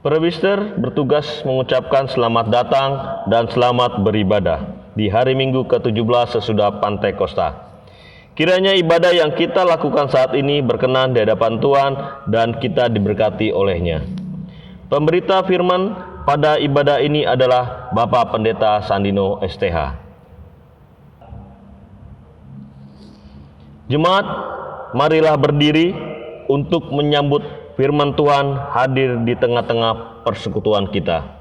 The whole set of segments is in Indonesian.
Presbiter bertugas mengucapkan selamat datang dan selamat beribadah di hari Minggu ke-17 sesudah Pantekosta. Kiranya ibadah yang kita lakukan saat ini berkenan di hadapan Tuhan dan kita diberkati olehnya. Pemberita firman pada ibadah ini adalah Bapak Pendeta Sandino STH. Jemaat, marilah berdiri untuk menyambut firman Tuhan hadir di tengah-tengah persekutuan kita.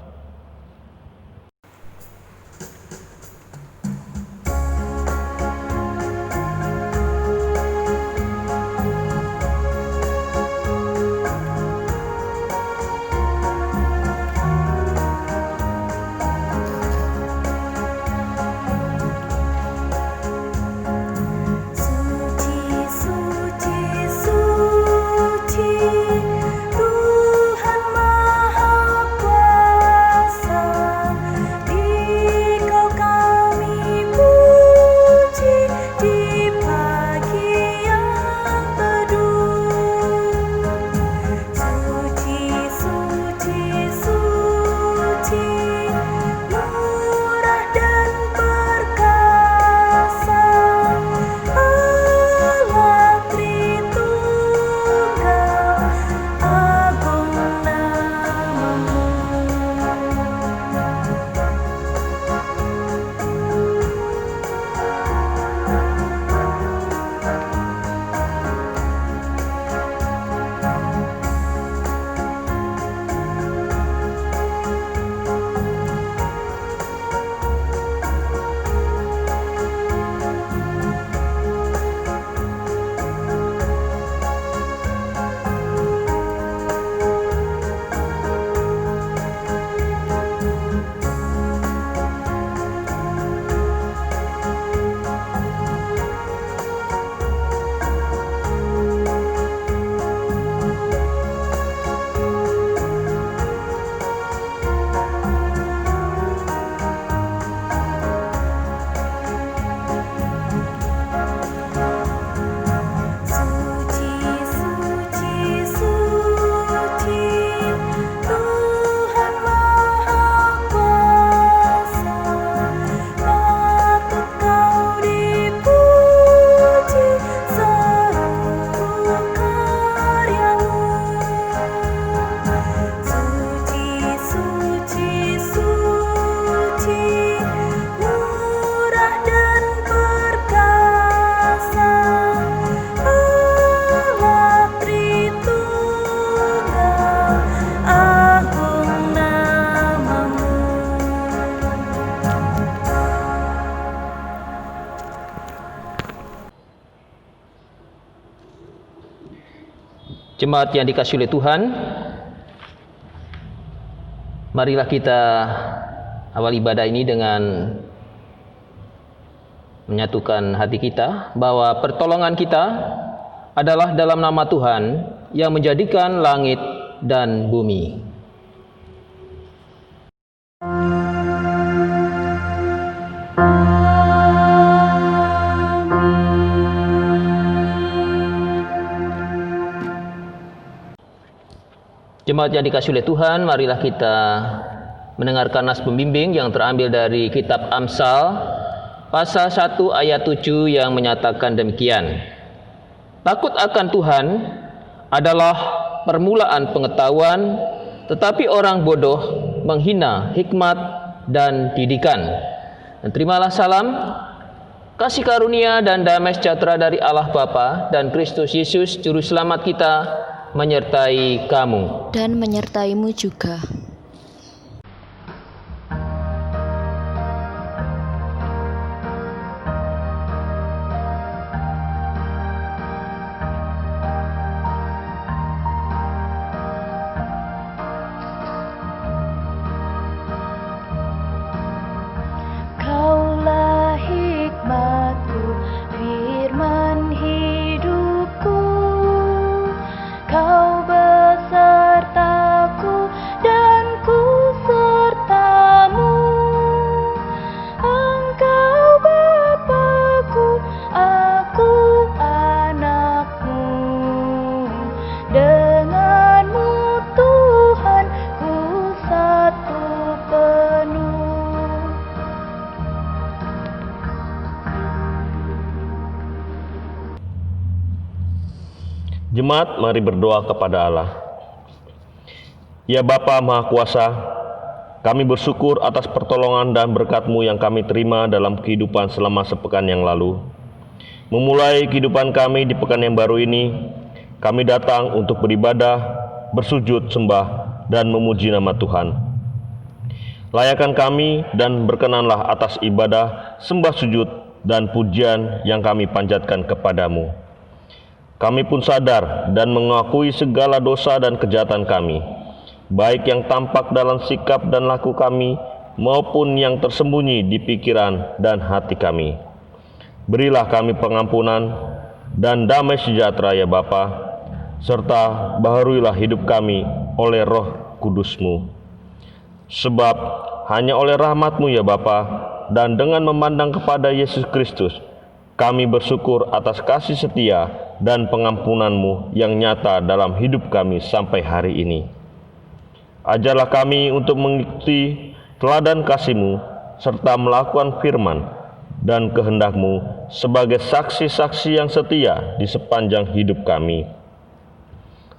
Jemaat yang dikasihi oleh Tuhan, marilah kita awal ibadah ini dengan menyatukan hati kita bahwa pertolongan kita adalah dalam nama Tuhan yang menjadikan langit dan bumi. Jemaat yang dikasihi oleh Tuhan, marilah kita mendengarkan nas pembimbing yang terambil dari kitab Amsal pasal 1 ayat 7 yang menyatakan demikian. Takut akan Tuhan adalah permulaan pengetahuan, tetapi orang bodoh menghina hikmat dan didikan. Dan terimalah salam, kasih karunia dan damai sejahtera dari Allah Bapa dan Kristus Yesus Juru Selamat kita menyertai kamu dan menyertaimu juga. Kaulah hikmatku, firman hidupku. Kau besertaku dan Jemaat, mari berdoa kepada Allah. Ya Bapa Maha Kuasa, kami bersyukur atas pertolongan dan berkat-Mu yang kami terima dalam kehidupan selama sepekan yang lalu. Memulai kehidupan kami di pekan yang baru ini, kami datang untuk beribadah, bersujud, sembah, dan memuji nama Tuhan. Layakan kami dan berkenanlah atas ibadah, sembah sujud, dan pujian yang kami panjatkan kepadamu. Kami pun sadar dan mengakui segala dosa dan kejahatan kami, baik yang tampak dalam sikap dan laku kami, maupun yang tersembunyi di pikiran dan hati kami. Berilah kami pengampunan dan damai sejahtera ya Bapa, serta baharuilah hidup kami oleh Roh Kudus-Mu. Sebab hanya oleh rahmat-Mu ya Bapa, dan dengan memandang kepada Yesus Kristus, kami bersyukur atas kasih setia dan pengampunan-Mu yang nyata dalam hidup kami sampai hari ini. Ajarlah kami untuk mengikuti teladan kasih-Mu, serta melakukan firman dan kehendak-Mu sebagai saksi-saksi yang setia di sepanjang hidup kami.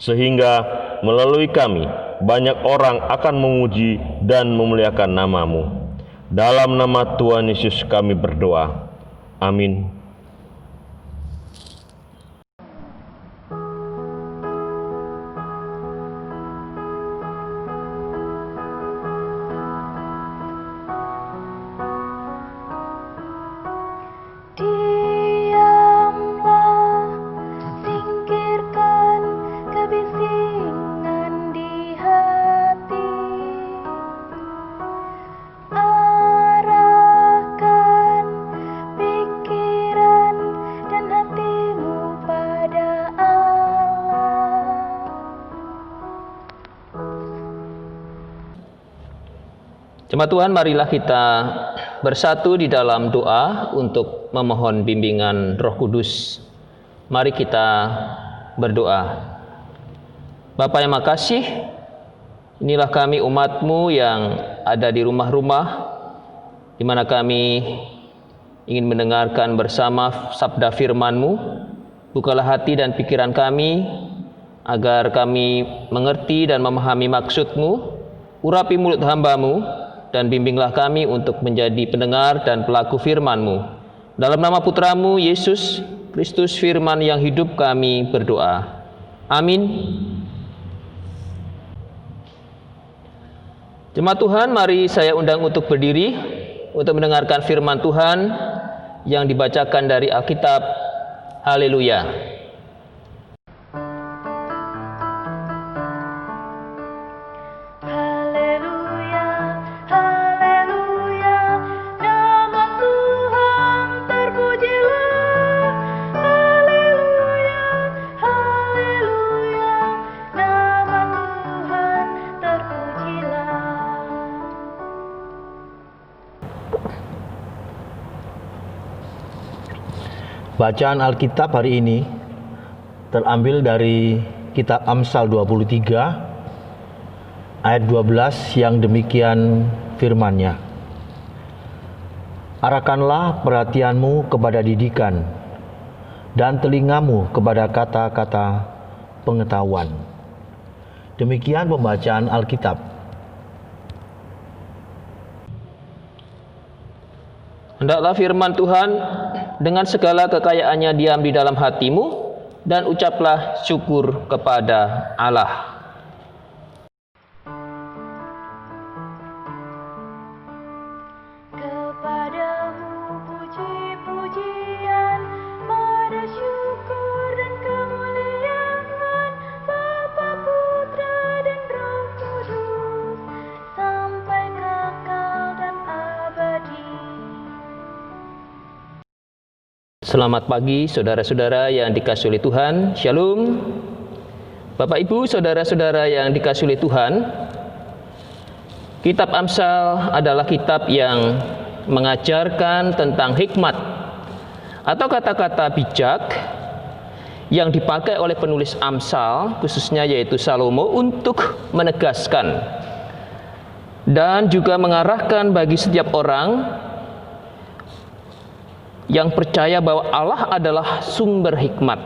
Sehingga melalui kami, banyak orang akan memuji dan memuliakan nama-Mu. Dalam nama Tuhan Yesus kami berdoa. Amin. Diamlah, singkirkan kebisingan di hati. Arahkan pikiran dan hatimu pada Allah. Jemaat Tuhan, marilah kita bersatu di dalam doa untuk memohon bimbingan Roh Kudus. Mari kita berdoa. Bapa yang makasih, inilah kami umat-Mu yang ada di rumah-rumah, di mana kami ingin mendengarkan bersama sabda firman-Mu. Bukalah hati dan pikiran kami, agar kami mengerti dan memahami maksud-Mu. Urapi mulut hamba-Mu, dan bimbinglah kami untuk menjadi pendengar dan pelaku firman-Mu. Dalam nama Putra-Mu, Yesus Kristus firman yang hidup, kami berdoa. Amin. Jemaat Tuhan, mari saya undang untuk berdiri untuk mendengarkan firman Tuhan yang dibacakan dari Alkitab. Haleluya. Bacaan Alkitab hari ini terambil dari kitab Amsal 23 ayat 12 yang demikian firman-Nya. Arahkanlah perhatianmu kepada didikan dan telingamu kepada kata-kata pengetahuan. Demikian pembacaan Alkitab. Hendaklah firman Tuhan dengan segala kekayaannya diam di dalam hatimu, dan ucaplah syukur kepada Allah. Kepadamu puji-pujian, pada syukur dan kemuliaan, Bapa, Putra, dan Roh Kudus, sampai kekal dan abadi. Selamat pagi saudara-saudara yang dikasihi oleh Tuhan. Shalom. Bapak Ibu, saudara-saudara yang dikasihi oleh Tuhan, kitab Amsal adalah kitab yang mengajarkan tentang hikmat atau kata-kata bijak yang dipakai oleh penulis Amsal, khususnya yaitu Salomo, untuk menegaskan dan juga mengarahkan bagi setiap orang yang percaya bahwa Allah adalah sumber hikmat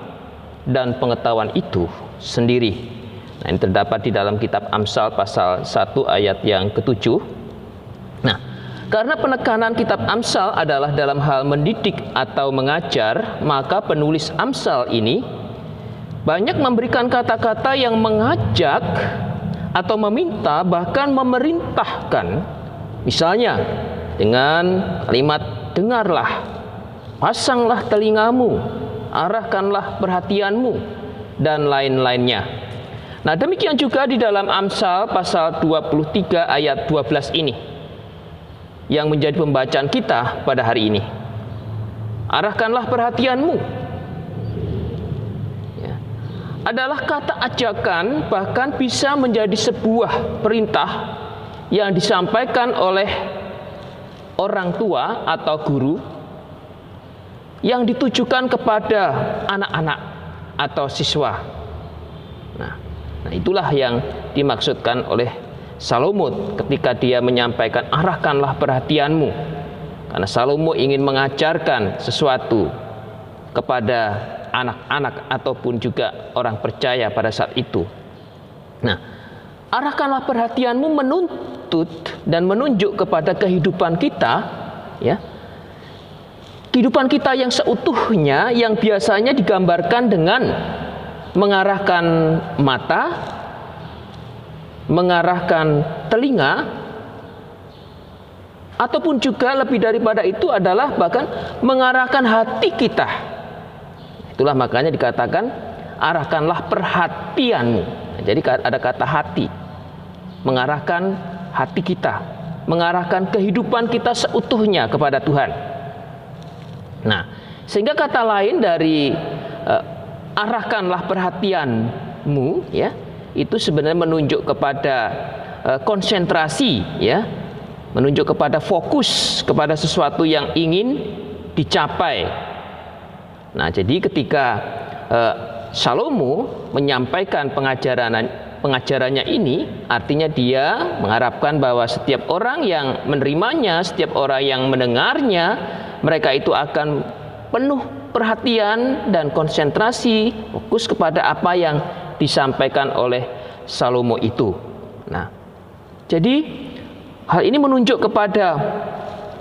dan pengetahuan itu sendiri. Nah, ini terdapat di dalam kitab Amsal pasal 1 ayat yang ke-7. Nah, karena penekanan kitab Amsal adalah dalam hal mendidik atau mengajar, maka penulis Amsal ini banyak memberikan kata-kata yang mengajak atau meminta, bahkan memerintahkan. Misalnya dengan kalimat dengarlah, pasanglah telingamu, arahkanlah perhatianmu, dan lain-lainnya. Nah, demikian juga di dalam Amsal pasal 23 ayat 12 ini yang menjadi pembacaan kita pada hari ini. Arahkanlah perhatianmu. Ya. Adalah kata ajakan, bahkan bisa menjadi sebuah perintah yang disampaikan oleh orang tua atau guru yang ditujukan kepada anak-anak atau siswa. Nah, itulah yang dimaksudkan oleh Salomo ketika dia menyampaikan arahkanlah perhatianmu. Karena Salomo ingin mengajarkan sesuatu kepada anak-anak ataupun juga orang percaya pada saat itu. Nah, arahkanlah perhatianmu menuntut dan menunjuk kepada kehidupan kita, ya. Kehidupan kita yang seutuhnya, yang biasanya digambarkan dengan mengarahkan mata, mengarahkan telinga, ataupun juga lebih daripada itu adalah bahkan mengarahkan hati kita. Itulah makanya dikatakan arahkanlah perhatianmu. Jadi ada kata hati, mengarahkan hati kita, mengarahkan kehidupan kita seutuhnya kepada Tuhan. Nah, sehingga kata lain dari arahkanlah perhatianmu, ya, itu sebenarnya menunjuk kepada konsentrasi, ya, menunjuk kepada fokus kepada sesuatu yang ingin dicapai. Nah, jadi ketika Salomo menyampaikan pengajarannya ini, artinya dia mengharapkan bahwa setiap orang yang menerimanya, setiap orang yang mendengarnya, mereka itu akan penuh perhatian dan konsentrasi, fokus kepada apa yang disampaikan oleh Salomo itu. Nah, jadi hal ini menunjuk kepada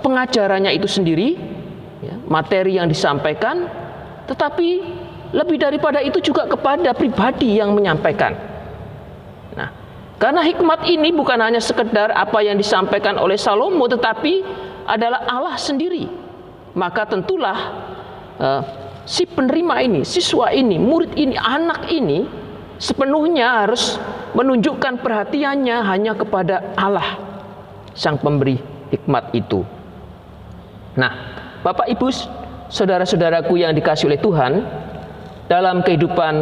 pengajarannya itu sendiri, ya, materi yang disampaikan, tetapi lebih daripada itu juga kepada pribadi yang menyampaikan. Nah, karena hikmat ini bukan hanya sekedar apa yang disampaikan oleh Salomo, tetapi adalah Allah sendiri. Maka tentulah si penerima ini, siswa ini, murid ini, anak ini sepenuhnya harus menunjukkan perhatiannya hanya kepada Allah, Sang Pemberi hikmat itu. Nah, Bapak Ibu, saudara-saudaraku yang dikasihi oleh Tuhan, dalam kehidupan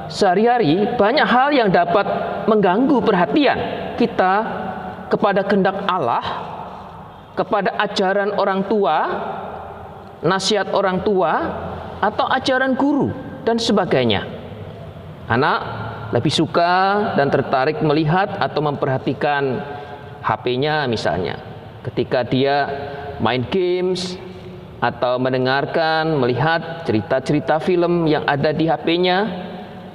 sehari-hari banyak hal yang dapat mengganggu perhatian kita kepada kehendak Allah, kepada ajaran orang tua, nasihat orang tua, atau ajaran guru dan sebagainya. Anak lebih suka dan tertarik melihat atau memperhatikan HP-nya misalnya. Ketika dia main games atau mendengarkan, melihat cerita-cerita film yang ada di HP-nya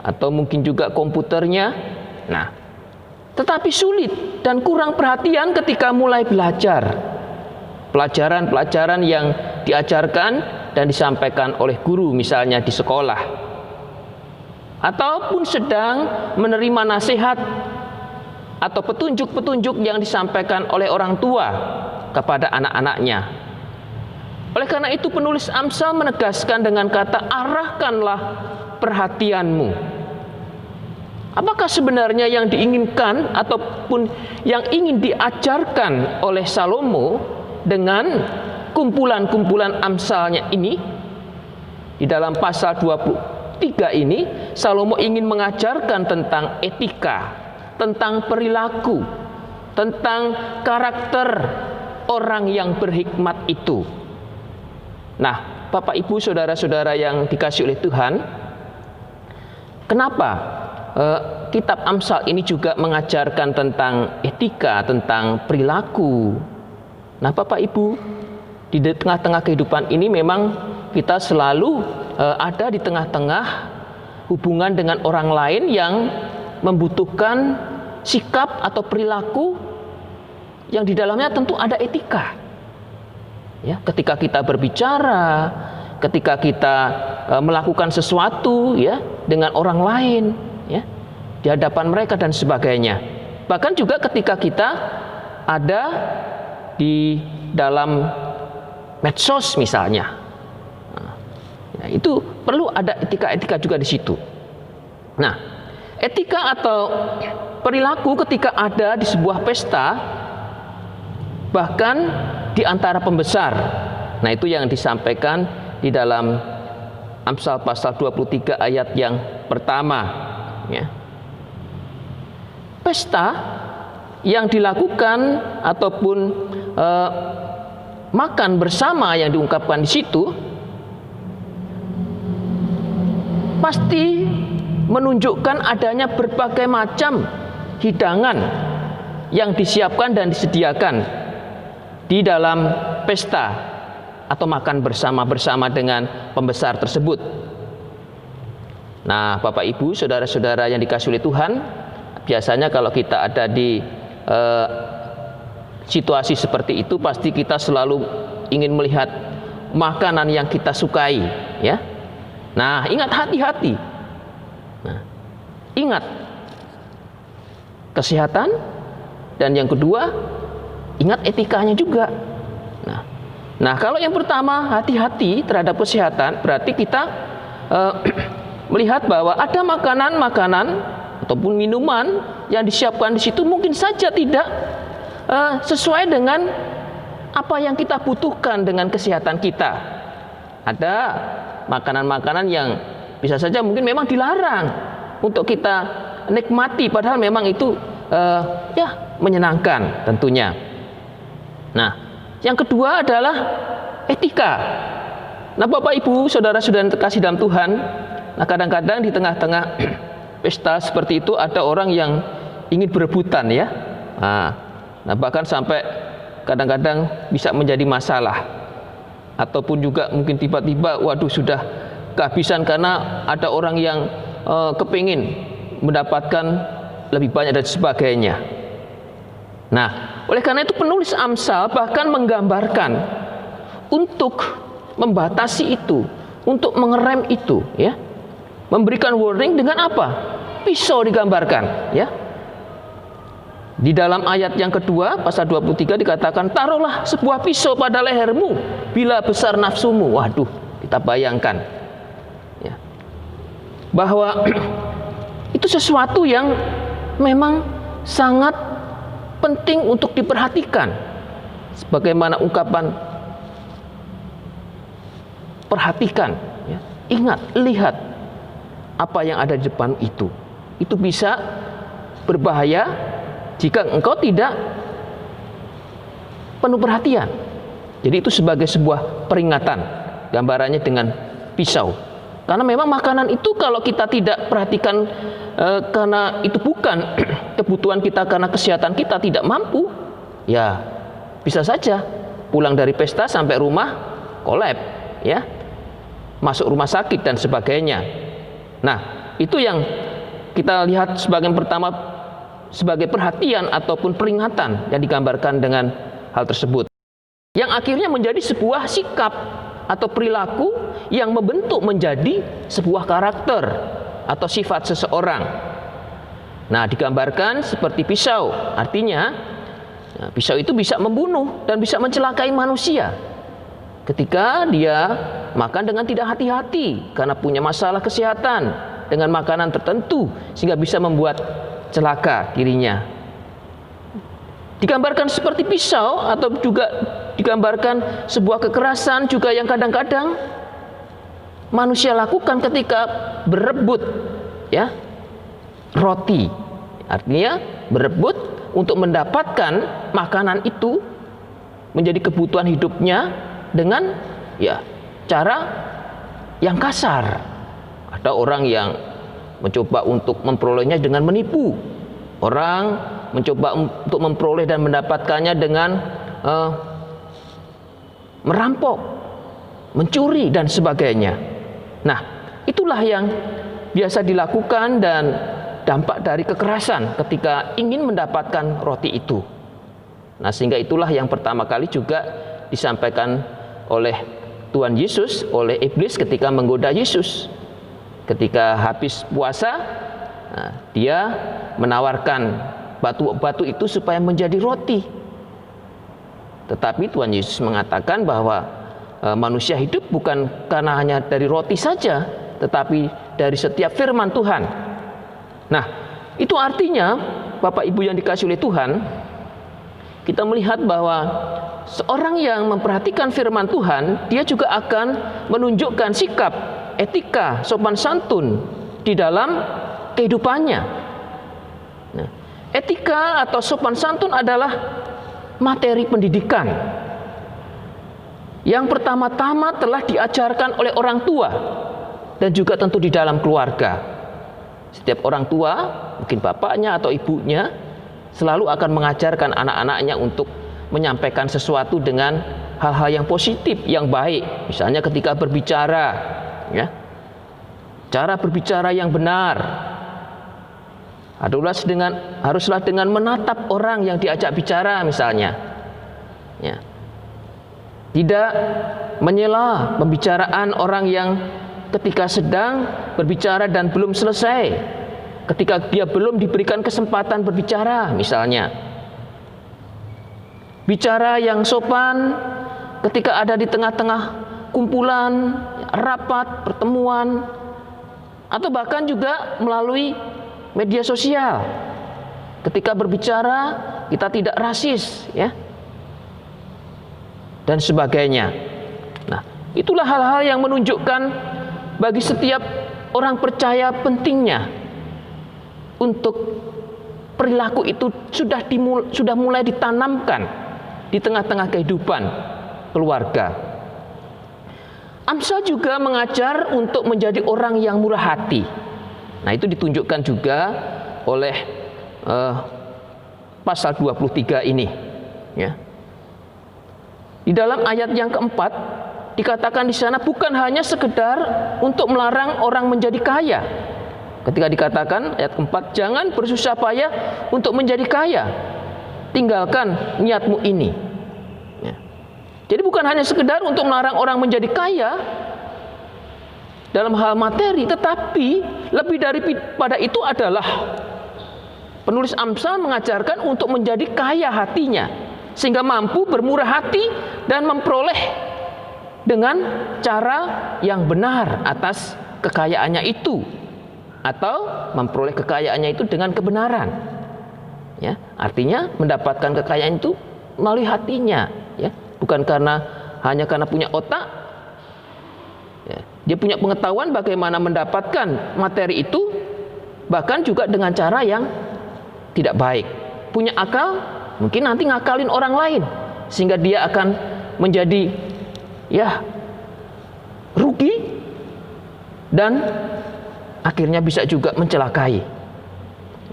atau mungkin juga komputernya. Nah, tetapi sulit dan kurang perhatian ketika mulai belajar. Pelajaran-pelajaran yang diajarkan dan disampaikan oleh guru misalnya di sekolah, ataupun sedang menerima nasihat atau petunjuk-petunjuk yang disampaikan oleh orang tua kepada anak-anaknya. Oleh karena itu penulis Amsal menegaskan dengan kata arahkanlah perhatianmu. Apakah sebenarnya yang diinginkan ataupun yang ingin diajarkan oleh Salomo dengan kumpulan-kumpulan Amsalnya ini? Di dalam pasal 23 ini Salomo ingin mengajarkan tentang etika, tentang perilaku, tentang karakter orang yang berhikmat itu. Nah, Bapak Ibu saudara-saudara yang dikasihi oleh Tuhan, kenapa kitab Amsal ini juga mengajarkan tentang etika, tentang perilaku? Nah, Bapak Ibu, di tengah-tengah kehidupan ini memang kita selalu ada di tengah-tengah hubungan dengan orang lain yang membutuhkan sikap atau perilaku yang di dalamnya tentu ada etika. Ya, ketika kita berbicara, ketika kita melakukan sesuatu ya dengan orang lain ya di hadapan mereka dan sebagainya. Bahkan juga ketika kita ada di dalam medsos misalnya. Nah, itu perlu ada etika-etika juga di situ. Nah, etika atau perilaku ketika ada di sebuah pesta, bahkan di antara pembesar. Nah, itu yang disampaikan di dalam Amsal pasal 23 ayat yang pertama ya. Pesta yang dilakukan ataupun makan bersama yang diungkapkan di situ pasti menunjukkan adanya berbagai macam hidangan yang disiapkan dan disediakan di dalam pesta atau makan bersama-bersama dengan pembesar tersebut. Nah, Bapak Ibu, saudara-saudara yang dikasihi oleh Tuhan, biasanya kalau kita ada di situasi seperti itu, pasti kita selalu ingin melihat makanan yang kita sukai, ya. Nah, ingat hati-hati. Nah, ingat kesehatan, dan yang kedua, ingat etikanya juga. Nah, kalau yang pertama hati-hati terhadap kesehatan, berarti kita melihat bahwa ada makanan-makanan ataupun minuman yang disiapkan di situ mungkin saja tidak sesuai dengan apa yang kita butuhkan dengan kesehatan kita. Ada makanan-makanan yang bisa saja mungkin memang dilarang untuk kita nikmati, padahal memang itu ya menyenangkan tentunya. Nah, yang kedua adalah etika. Nah, Bapak Ibu, saudara-saudara yang terkasih dalam Tuhan, nah kadang-kadang di tengah-tengah pesta seperti itu ada orang yang ingin berebutan ya. Nah, bahkan sampai kadang-kadang bisa menjadi masalah. Ataupun juga mungkin tiba-tiba waduh sudah kehabisan karena ada orang yang kepingin mendapatkan lebih banyak dan sebagainya. Nah, oleh karena itu penulis Amsal bahkan menggambarkan untuk membatasi itu, untuk mengerem itu, ya, memberikan warning dengan apa? Pisau digambarkan, ya. Di dalam ayat yang kedua, pasal 23 dikatakan, taruhlah sebuah pisau pada lehermu bila besar nafsumu. Waduh, kita bayangkan, ya, bahwa itu sesuatu yang memang sangat penting untuk diperhatikan. Sebagaimana ungkapan perhatikan, ya. Ingat, lihat apa yang ada di depan itu. Itu bisa berbahaya jika engkau tidak penuh perhatian. Jadi itu sebagai sebuah peringatan, gambarannya dengan pisau. Karena memang makanan itu kalau kita tidak perhatikan karena itu bukan kebutuhan kita, karena kesehatan kita tidak mampu, ya bisa saja pulang dari pesta sampai rumah kolap, ya, masuk rumah sakit dan sebagainya. Nah, itu yang kita lihat sebagai pertama, sebagai perhatian ataupun peringatan yang digambarkan dengan hal tersebut, yang akhirnya menjadi sebuah sikap atau perilaku yang membentuk menjadi sebuah karakter atau sifat seseorang. Nah, digambarkan seperti pisau, artinya pisau itu bisa membunuh dan bisa mencelakai manusia ketika dia makan dengan tidak hati-hati karena punya masalah kesehatan dengan makanan tertentu sehingga bisa membuat celaka dirinya. Digambarkan seperti pisau atau juga digambarkan sebuah kekerasan juga yang kadang-kadang manusia lakukan ketika berebut, ya, roti. Artinya berebut untuk mendapatkan makanan itu menjadi kebutuhan hidupnya dengan ya cara yang kasar. Ada orang yang mencoba untuk memperolehnya dengan menipu. Orang mencoba untuk memperoleh dan mendapatkannya dengan merampok, mencuri dan sebagainya. Nah, itulah yang biasa dilakukan dan dampak dari kekerasan ketika ingin mendapatkan roti itu. Nah, sehingga itulah yang pertama kali juga disampaikan oleh Tuhan Yesus, oleh iblis ketika menggoda Yesus. Ketika habis puasa, dia menawarkan batu-batu itu supaya menjadi roti. Tetapi Tuhan Yesus mengatakan bahwa manusia hidup bukan karena hanya dari roti saja, tetapi dari setiap firman Tuhan. Nah, itu artinya Bapak Ibu yang dikasihi oleh Tuhan, kita melihat bahwa seorang yang memperhatikan firman Tuhan, dia juga akan menunjukkan sikap, etika, sopan santun di dalam kehidupannya. Nah, etika atau sopan santun adalah materi pendidikan yang pertama-tama telah diajarkan oleh orang tua dan juga tentu di dalam keluarga. Setiap orang tua, mungkin bapaknya atau ibunya, selalu akan mengajarkan anak-anaknya untuk menyampaikan sesuatu dengan hal-hal yang positif, yang baik. Misalnya ketika berbicara, ya, cara berbicara yang benar haruslah dengan menatap orang yang diajak bicara, misalnya, ya. Tidak menyela pembicaraan orang yang ketika sedang berbicara dan belum selesai, ketika dia belum diberikan kesempatan berbicara, misalnya. Bicara yang sopan ketika ada di tengah-tengah kumpulan, rapat, pertemuan, atau bahkan juga melalui media sosial. Ketika berbicara, kita tidak rasis, ya, dan sebagainya. Nah, itulah hal-hal yang menunjukkan bagi setiap orang percaya pentingnya untuk perilaku itu sudah mulai ditanamkan di tengah-tengah kehidupan keluarga. Amsal juga mengajar untuk menjadi orang yang murah hati. Nah, itu ditunjukkan juga oleh pasal 23 ini, ya. Di dalam ayat yang keempat dikatakan di sana bukan hanya sekedar untuk melarang orang menjadi kaya. Ketika dikatakan ayat keempat, jangan bersusah payah untuk menjadi kaya, tinggalkan niatmu ini, ya. Jadi bukan hanya sekedar untuk melarang orang menjadi kaya dalam hal materi, tetapi lebih daripada itu adalah penulis Amsal mengajarkan untuk menjadi kaya hatinya, sehingga mampu bermurah hati dan memperoleh dengan cara yang benar atas kekayaannya itu, atau memperoleh kekayaannya itu dengan kebenaran, ya. Artinya mendapatkan kekayaan itu melalui hatinya, ya, bukan hanya karena punya otak, ya. Dia punya pengetahuan bagaimana mendapatkan materi itu, bahkan juga dengan cara yang tidak baik. Punya akal, mungkin nanti ngakalin orang lain, sehingga dia akan menjadi, ya, rugi dan akhirnya bisa juga mencelakai,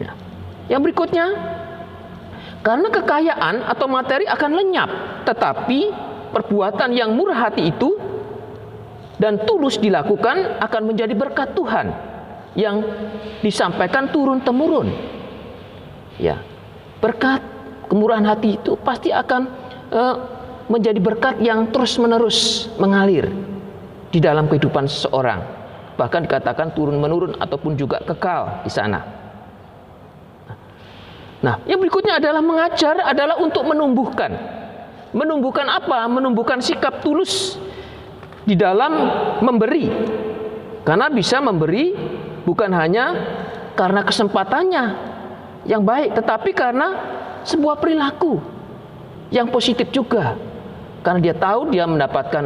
ya. Yang berikutnya, karena kekayaan atau materi akan lenyap, tetapi perbuatan yang murah hati itu dan tulus dilakukan akan menjadi berkat Tuhan yang disampaikan turun-temurun, ya. Berkat kemurahan hati itu pasti akan menjadi berkat yang terus-menerus mengalir di dalam kehidupan seseorang. Bahkan dikatakan turun-menurun ataupun juga kekal di sana. Nah, yang berikutnya adalah mengajar adalah untuk menumbuhkan. Menumbuhkan apa? Menumbuhkan sikap tulus di dalam memberi. Karena bisa memberi bukan hanya karena kesempatannya yang baik, tetapi karena sebuah perilaku yang positif juga. Karena dia tahu dia mendapatkan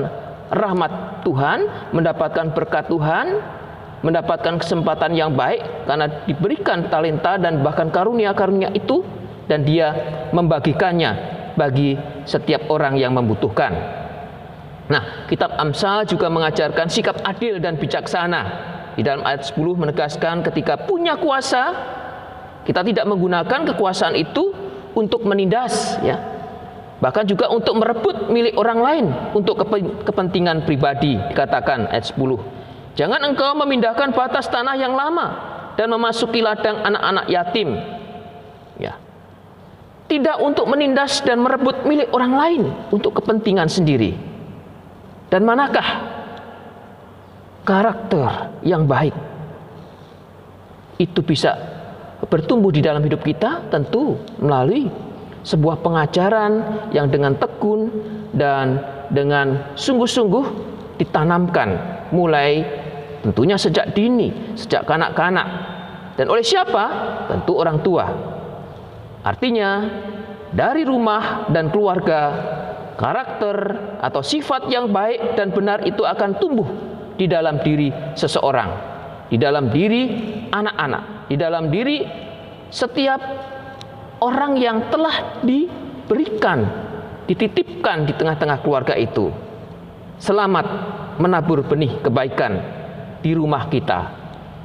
rahmat Tuhan, mendapatkan berkat Tuhan, mendapatkan kesempatan yang baik karena diberikan talenta dan bahkan karunia-karunia itu, dan dia membagikannya bagi setiap orang yang membutuhkan. Nah, kitab Amsal juga mengajarkan sikap adil dan bijaksana. Di dalam ayat 10 menegaskan ketika punya kuasa, kita tidak menggunakan kekuasaan itu untuk menindas, ya. Bahkan juga untuk merebut milik orang lain untuk kepentingan pribadi. Dikatakan ayat 10, Jangan engkau memindahkan batas tanah yang lama dan memasuki ladang anak-anak yatim. Ya. Tidak untuk menindas dan merebut milik orang lain untuk kepentingan sendiri. Dan manakah karakter yang baik itu bisa bertumbuh di dalam hidup kita? Tentu melalui sebuah pengajaran yang dengan tekun dan dengan sungguh-sungguh ditanamkan mulai tentunya sejak dini, sejak kanak-kanak. Dan oleh siapa? Tentu orang tua. Artinya dari rumah dan keluarga, karakter atau sifat yang baik dan benar itu akan tumbuh di dalam diri seseorang, di dalam diri anak-anak, di dalam diri setiap orang yang telah diberikan, dititipkan di tengah-tengah keluarga itu. Selamat menabur benih kebaikan di rumah kita.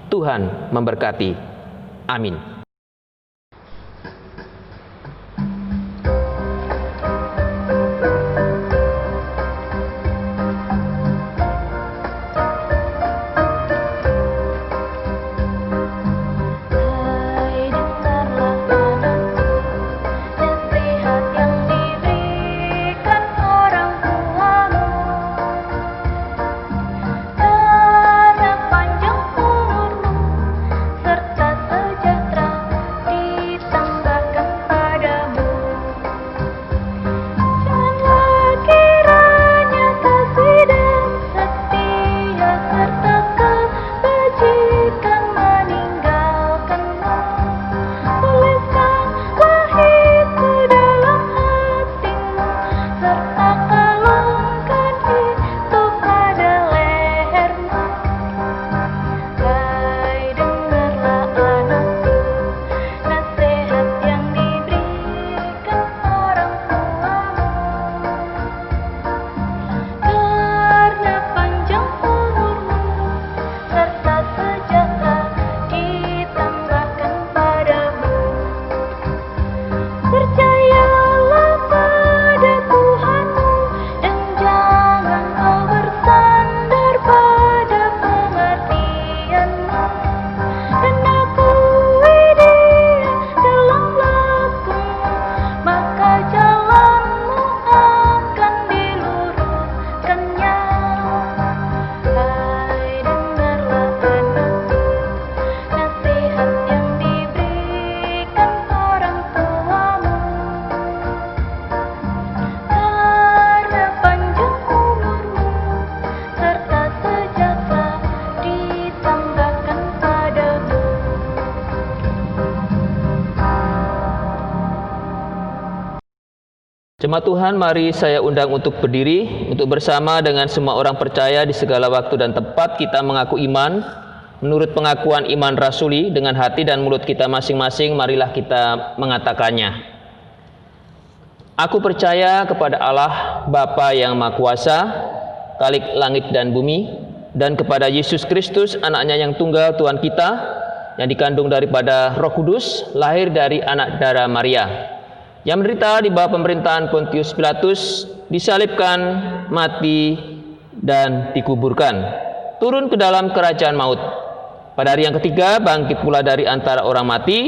Tuhan memberkati. Amin. Jemaat Tuhan, mari saya undang untuk berdiri, untuk bersama dengan semua orang percaya di segala waktu dan tempat kita mengaku iman, menurut pengakuan iman rasuli dengan hati dan mulut kita masing-masing, marilah kita mengatakannya. Aku percaya kepada Allah, Bapa yang Maha Kuasa, Khalik langit dan bumi, dan kepada Yesus Kristus, anaknya yang tunggal Tuhan kita, yang dikandung daripada Roh Kudus, lahir dari anak darah Maria, yang menderita di bawah pemerintahan Pontius Pilatus, disalibkan, mati, dan dikuburkan, turun ke dalam kerajaan maut. Pada hari yang ketiga, bangkit pula dari antara orang mati,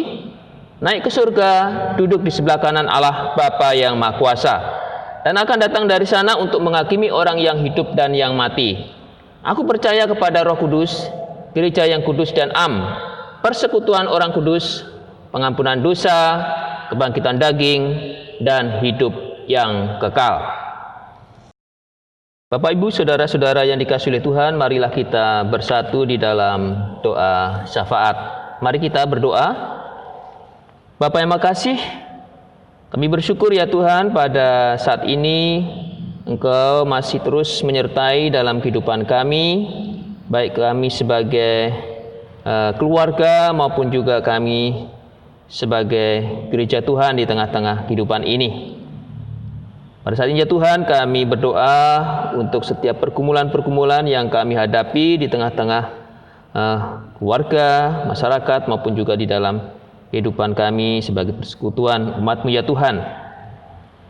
naik ke surga, duduk di sebelah kanan Allah Bapa yang Maha Kuasa, dan akan datang dari sana untuk menghakimi orang yang hidup dan yang mati. Aku percaya kepada Roh Kudus, gereja yang kudus dan am, persekutuan orang kudus, pengampunan dosa, kebangkitan daging, dan hidup yang kekal. Bapak, Ibu, saudara-saudara yang dikasihi oleh Tuhan, marilah kita bersatu di dalam doa syafaat. Mari kita berdoa. Bapa yang makasih, kami bersyukur ya Tuhan, pada saat ini Engkau masih terus menyertai dalam kehidupan kami, baik kami sebagai keluarga maupun juga kami sebagai gereja Tuhan di tengah-tengah kehidupan ini. Pada saat ini ya Tuhan, kami berdoa untuk setiap pergumulan-pergumulan yang kami hadapi di tengah-tengah keluarga, masyarakat, maupun juga di dalam kehidupan kami sebagai persekutuan umat-Mu ya Tuhan.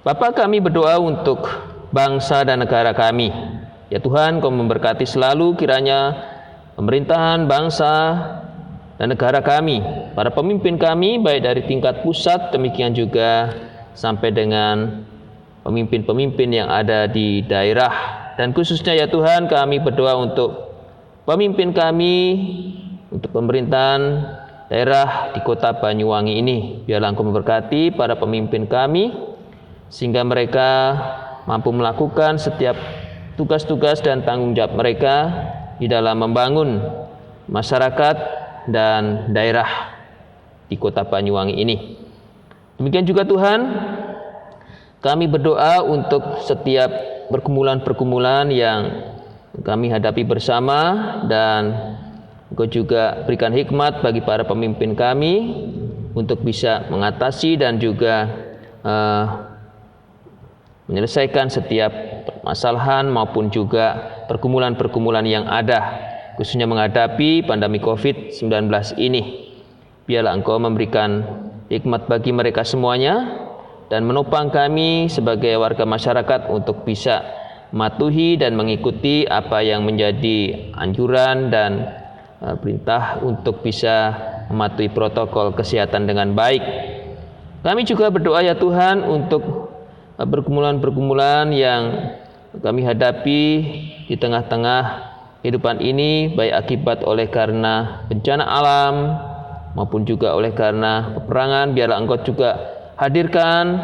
Bapa, kami berdoa untuk bangsa dan negara kami. Ya Tuhan, Kau memberkati selalu, kiranya pemerintahan bangsa dan negara kami, para pemimpin kami baik dari tingkat pusat demikian juga sampai dengan pemimpin-pemimpin yang ada di daerah. Dan khususnya ya Tuhan, kami berdoa untuk pemimpin kami, untuk pemerintahan daerah di kota Banyuwangi ini. Biarlah Engkau memberkati para pemimpin kami sehingga mereka mampu melakukan setiap tugas-tugas dan tanggung jawab mereka di dalam membangun masyarakat dan daerah di kota Banyuwangi ini. Demikian juga Tuhan, kami berdoa untuk setiap pergumulan-pergumulan yang kami hadapi bersama, dan Engkau juga berikan hikmat bagi para pemimpin kami untuk bisa mengatasi dan juga menyelesaikan setiap permasalahan maupun juga pergumulan-pergumulan yang ada, khususnya menghadapi pandemi COVID-19 ini. Biarlah Engkau memberikan hikmat bagi mereka semuanya dan menopang kami sebagai warga masyarakat untuk bisa mematuhi dan mengikuti apa yang menjadi anjuran dan perintah untuk bisa mematuhi protokol kesehatan dengan baik. Kami juga berdoa ya Tuhan untuk pergumulan-pergumulan yang kami hadapi di tengah-tengah kehidupan ini, baik akibat oleh karena bencana alam maupun juga oleh karena peperangan. Biarlah Engkau juga hadirkan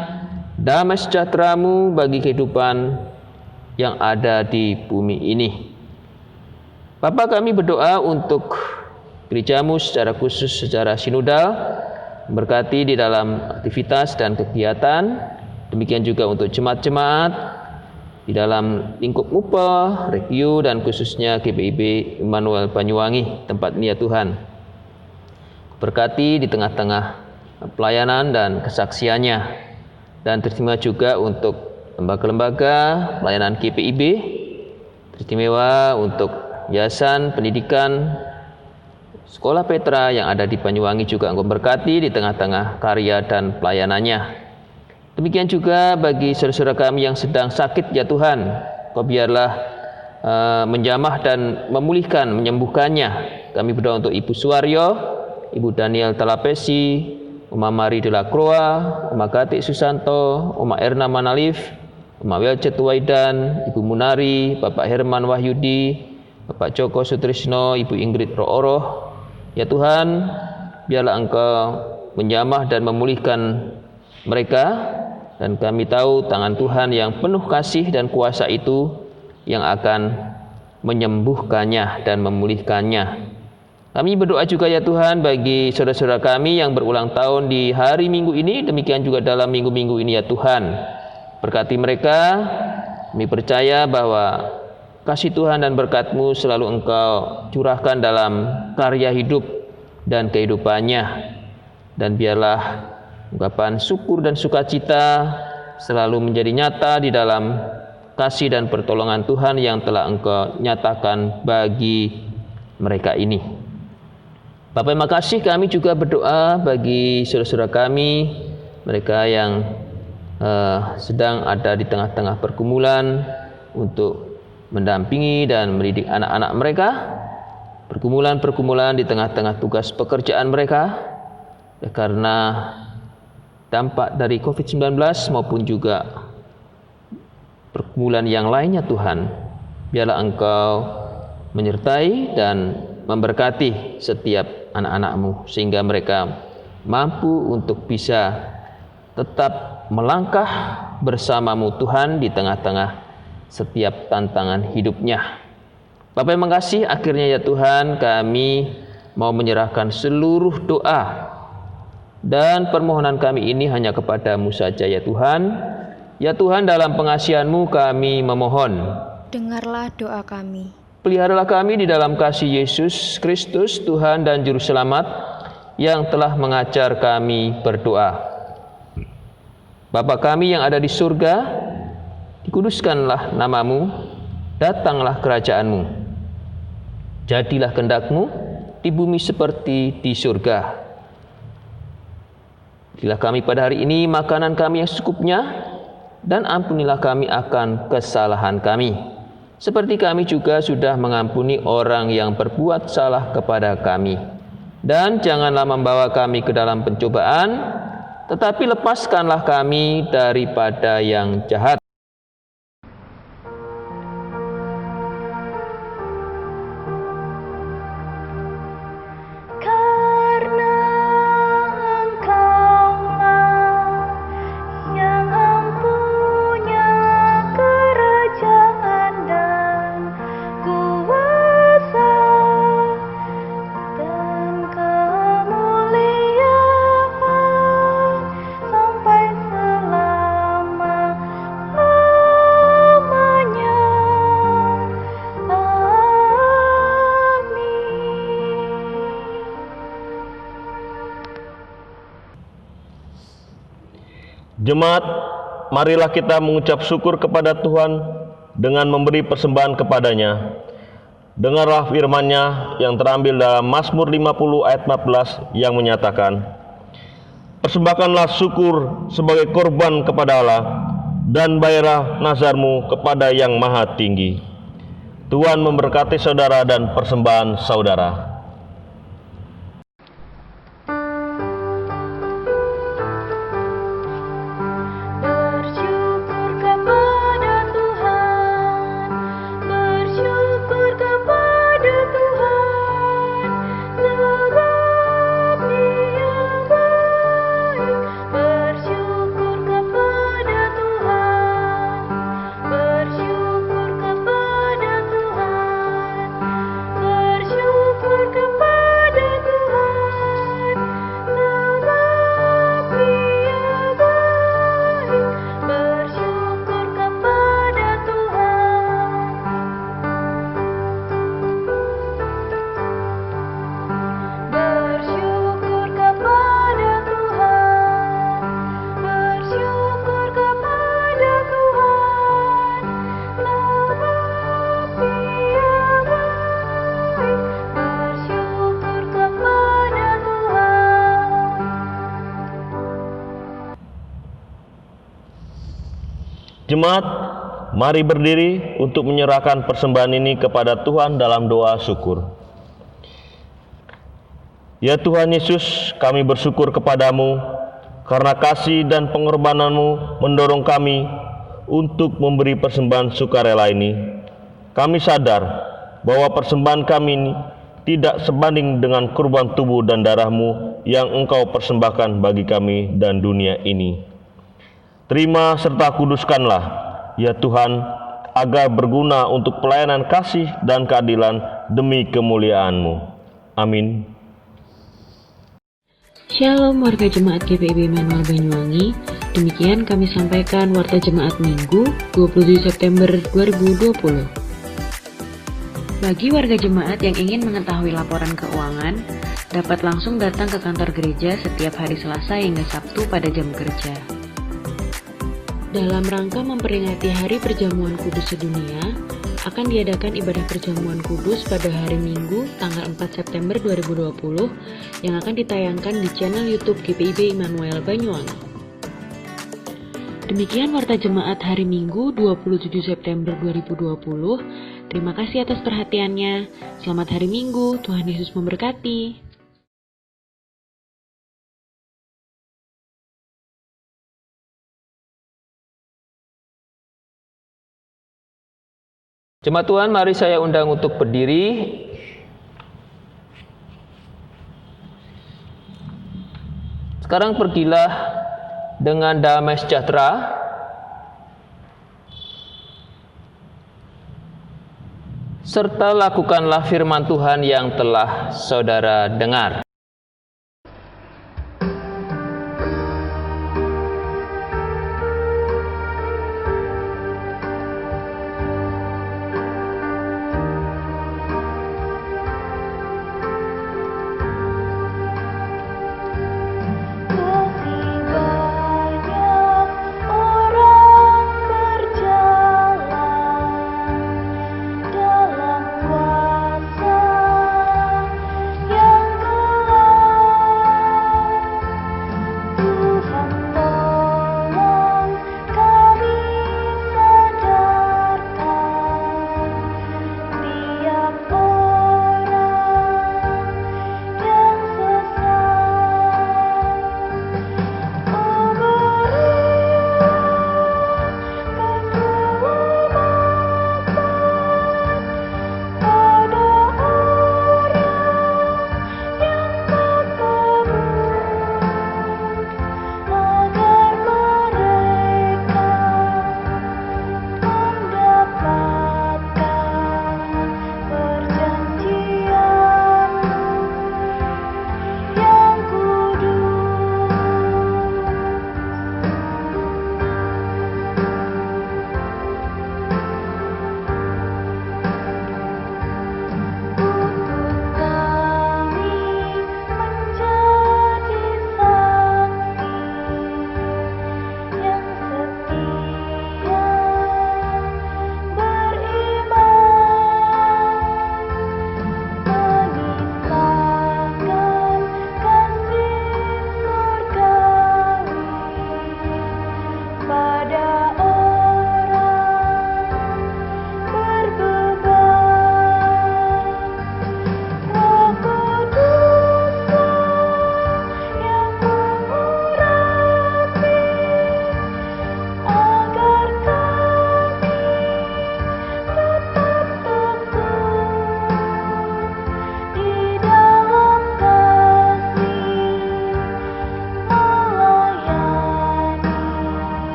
damai sejahtera-Mu bagi kehidupan yang ada di bumi ini. Bapa, kami berdoa untuk gereja-Mu secara khusus, secara sinodal, berkati di dalam aktivitas dan kegiatan. Demikian juga untuk jemaat-jemaat di dalam lingkup MUPA, Regio, dan khususnya GPIB Immanuel Banyuwangi, tempat ini ya Tuhan. Berkati di tengah-tengah pelayanan dan kesaksiannya, dan terima juga untuk lembaga-lembaga pelayanan GPIB, teristimewa untuk yayasan pendidikan Sekolah Petra yang ada di Banyuwangi juga Engkau berkati di tengah-tengah karya dan pelayanannya. Demikian juga bagi saudara-saudara kami yang sedang sakit ya Tuhan, Kau biarlah menjamah dan memulihkan, menyembuhkannya. Kami berdoa untuk Ibu Suwaryo, Ibu Daniel Talapesi, Oma Mari de la Croix, Oma Gatik Susanto, Oma Erna Manalif, Oma Welcet Waidan, Ibu Munari, Bapak Herman Wahyudi, Bapak Joko Sutrisno, Ibu Ingrid Rooroh. Ya Tuhan, biarlah Engkau menjamah dan memulihkan mereka, dan kami tahu tangan Tuhan yang penuh kasih dan kuasa itu yang akan menyembuhkannya dan memulihkannya. Kami berdoa juga ya Tuhan bagi saudara-saudara kami yang berulang tahun di hari Minggu ini, demikian juga dalam minggu-minggu ini ya Tuhan. Berkati mereka, kami percaya bahwa kasih Tuhan dan berkat-Mu selalu Engkau curahkan dalam karya hidup dan kehidupannya. Dan biarlah ungkapan syukur dan sukacita selalu menjadi nyata di dalam kasih dan pertolongan Tuhan yang telah Engkau nyatakan bagi mereka ini. Bapak, terima kasih. Kami juga berdoa bagi saudara-saudara kami, mereka yang sedang ada di tengah-tengah pergumulan untuk mendampingi dan mendidik anak-anak mereka, pergumulan-pergumulan di tengah-tengah tugas pekerjaan mereka karena dampak dari COVID-19 maupun juga pergumulan yang lainnya Tuhan. Biarlah Engkau menyertai dan memberkati setiap anak-anak-Mu sehingga mereka mampu untuk bisa tetap melangkah bersama-Mu Tuhan di tengah-tengah setiap tantangan hidupnya. Bapak yang mengasihi, akhirnya ya Tuhan, kami mau menyerahkan seluruh doa dan permohonan kami ini hanya kepada-Mu saja ya Tuhan. Ya Tuhan, dalam pengasihan-Mu kami memohon, dengarlah doa kami. Peliharalah kami di dalam kasih Yesus Kristus, Tuhan dan Juru Selamat, yang telah mengajar kami berdoa. Bapa kami yang ada di surga, dikuduskanlah nama-Mu, datanglah kerajaan-Mu. Jadilah kehendak-Mu di bumi seperti di surga. Berilah kami pada hari ini makanan kami yang secukupnya, dan ampunilah kami akan kesalahan kami, seperti kami juga sudah mengampuni orang yang berbuat salah kepada kami. Dan janganlah membawa kami ke dalam pencobaan, tetapi lepaskanlah kami daripada yang jahat. Karena Engkaulah yang empunya kerajaan dan kuasa dan kemuliaan sampai selama-lamanya. Amin. Jemaat, marilah kita mengucap syukur kepada Tuhan dengan memberi persembahan kepadanya. Dengarlah firman-Nya yang terambil dalam Mazmur 50 ayat 14 yang menyatakan, persembahkanlah syukur sebagai korban kepada Allah, dan bayarlah nazarmu kepada Yang Maha Tinggi. Tuhan memberkati saudara dan persembahan saudara. Bersyukur kepada Tuhan, bersyukur kepada Tuhan, sebab Dia baik. Bersyukur kepada Tuhan, bersyukur kepada Tuhan, bersyukur kepada Tuhan, sebab Dia baik. Bersyukur kepada Tuhan. Bersyukur kepada Tuhan, bersyukur kepada Tuhan, sebab Dia baik. Bersyukur kepada Tuhan. Jemaat, mari berdiri untuk menyerahkan persembahan ini kepada Tuhan dalam doa syukur. Ya Tuhan Yesus, kami bersyukur kepadamu karena kasih dan pengorbananmu mendorong kami untuk memberi persembahan sukarela ini. Kami sadar bahwa persembahan kami ini tidak sebanding dengan kurban tubuh dan darahmu yang Engkau persembahkan bagi kami dan dunia ini. Terima serta kuduskanlah, ya Tuhan, agar berguna untuk pelayanan kasih dan keadilan demi kemuliaan-Mu. Amin. Shalom warga jemaat GPIB Immanuel Banyuwangi. Demikian kami sampaikan warta jemaat Minggu 27 September 2020. Bagi warga jemaat yang ingin mengetahui laporan keuangan, dapat langsung datang ke kantor gereja setiap hari Selasa hingga Sabtu pada jam kerja. Dalam rangka memperingati Hari Perjamuan Kudus Sedunia, akan diadakan ibadah Perjamuan Kudus pada hari Minggu tanggal 4 September 2020 yang akan ditayangkan di channel YouTube GPIB Immanuel Banyuwangi. Demikian warta jemaat hari Minggu 27 September 2020. Terima kasih atas perhatiannya. Selamat hari Minggu, Tuhan Yesus memberkati. Jemaat Tuhan, mari saya undang untuk berdiri. Sekarang pergilah dengan damai sejahtera, serta lakukanlah firman Tuhan yang telah saudara dengar. Dalam kuasa yang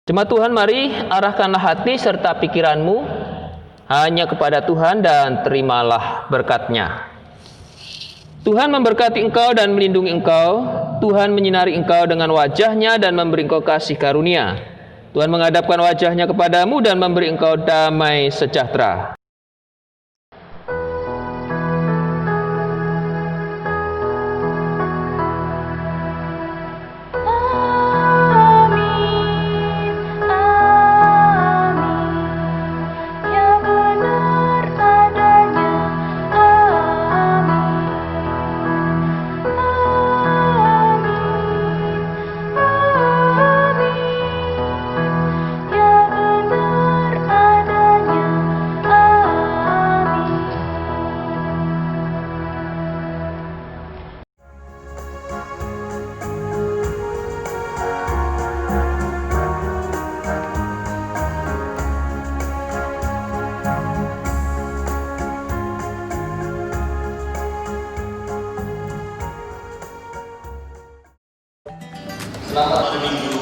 Jemaat Tuhan, mari arahkanlah hati serta pikiranmu hanya kepada Tuhan dan terimalah berkat-Nya. Tuhan memberkati engkau dan melindungi engkau. Tuhan menyinari engkau dengan wajah-Nya dan memberi engkau kasih karunia. Tuhan menghadapkan wajah-Nya kepadamu dan memberi engkau damai sejahtera. Amin, amin, ya benar adanya. Amin, amin, amin, ya benar adanya. Amin. Selamat hari Minggu